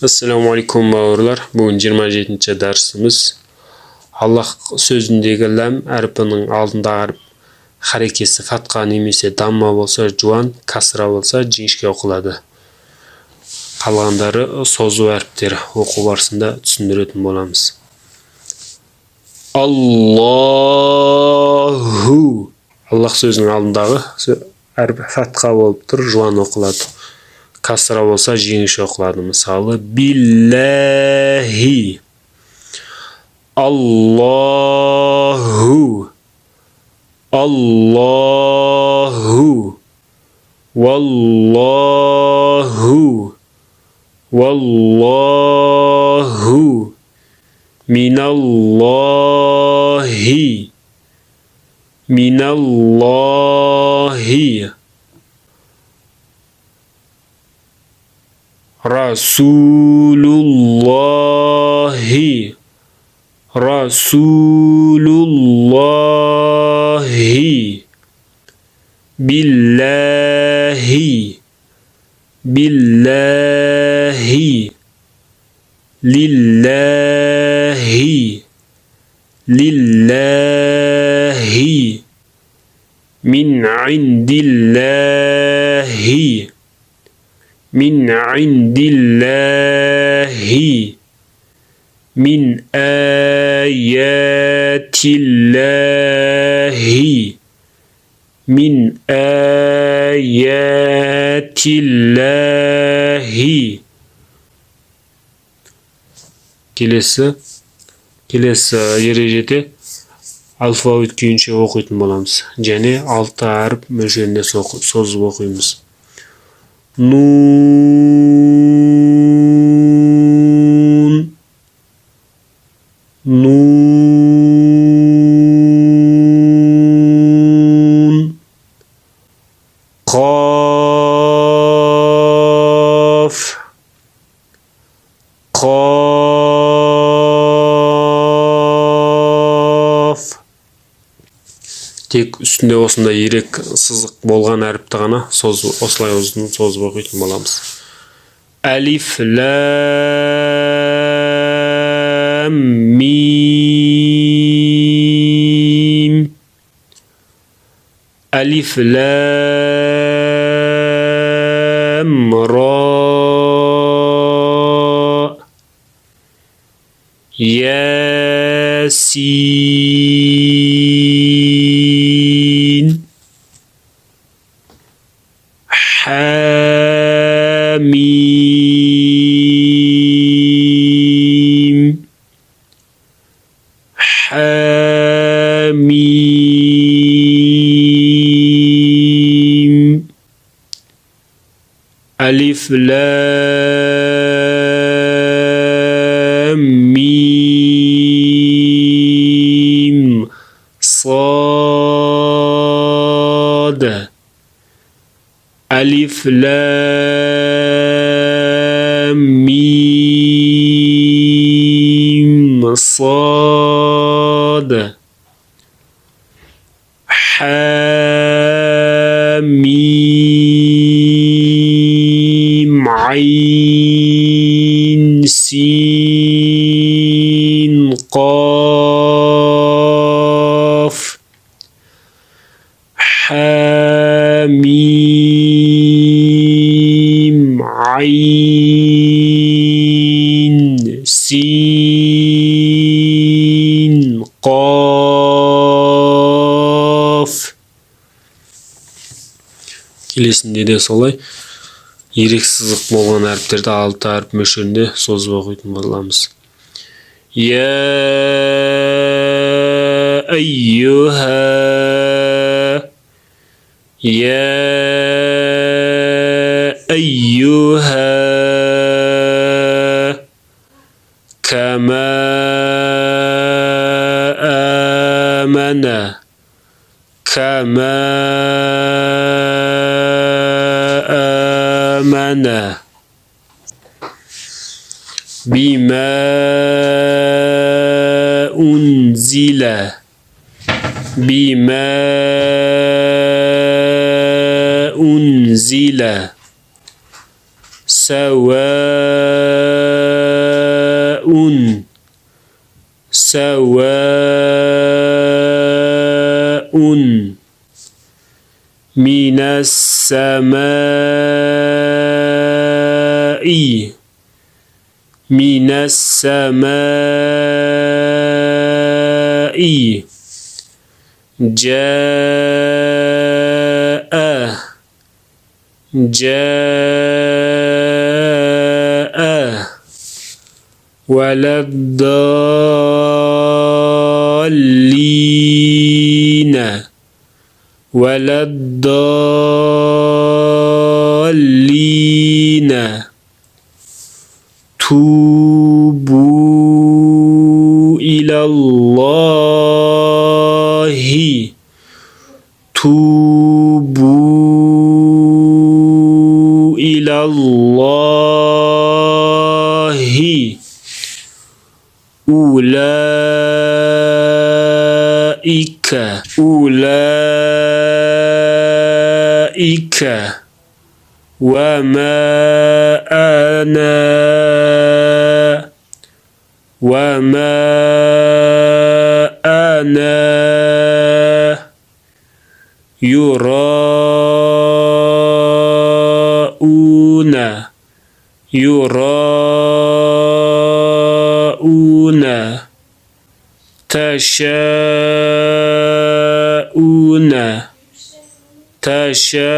Assalamu alaikum bауырлар. Бүгін 27-ші дәрісіміз. Аллах сөзіндегі ләм әрпінің алдында әріп харекесі фатқа немесе дамма болса жуан, касра болса жіңішке оқылады. Қалғандары созу әріптері оқу барысында түсіндіретін боламыз. Аллаху. Аллах сөзінің алдындағы әріп фатқа болып тұр, жуан оқылады. Касра болса жеңіш оқылады. Мысалы, биллахи. Аллаху. Аллаху. Валлаху. Валлаху. Миналлахи. Миналлахи. Rasulullahi. Rasulullahi. Billahi. Billahi. Lillahi. Lillahi. Min indillahi. من عند الله من آيات الله من آيات الله келесі ережеде алфавит күйінше оқитын боламыз және 6 әріп мөлшерінде созып оқимыз. Nun, nun, qaf, qaf. Тек үстінде осындай ерек сызық болған әріпті ғана осылай ұзын созып оқитын боламыз. Алиф лам мим. Алиф лам ра. Yasin. Hamim. Hamim. Alif lam mim. Sad. Alif lam mim sad. Hamim ayn sin qaf. Hamim ayn sin qaf. Келесінде де солай ерек сызық болған әріптерді 6 әріп мөлшерінде созып оқитын боламыз. Я айюха. يا أيها كما آمن كما آمن بما أنزل بما أنزل سواء سواء من السماء من السماء جاء جاء ولا الضالين ولا الضالين توبوا إلى الله توبوا إلى الله أولئك وما أنا يراءون تشاءون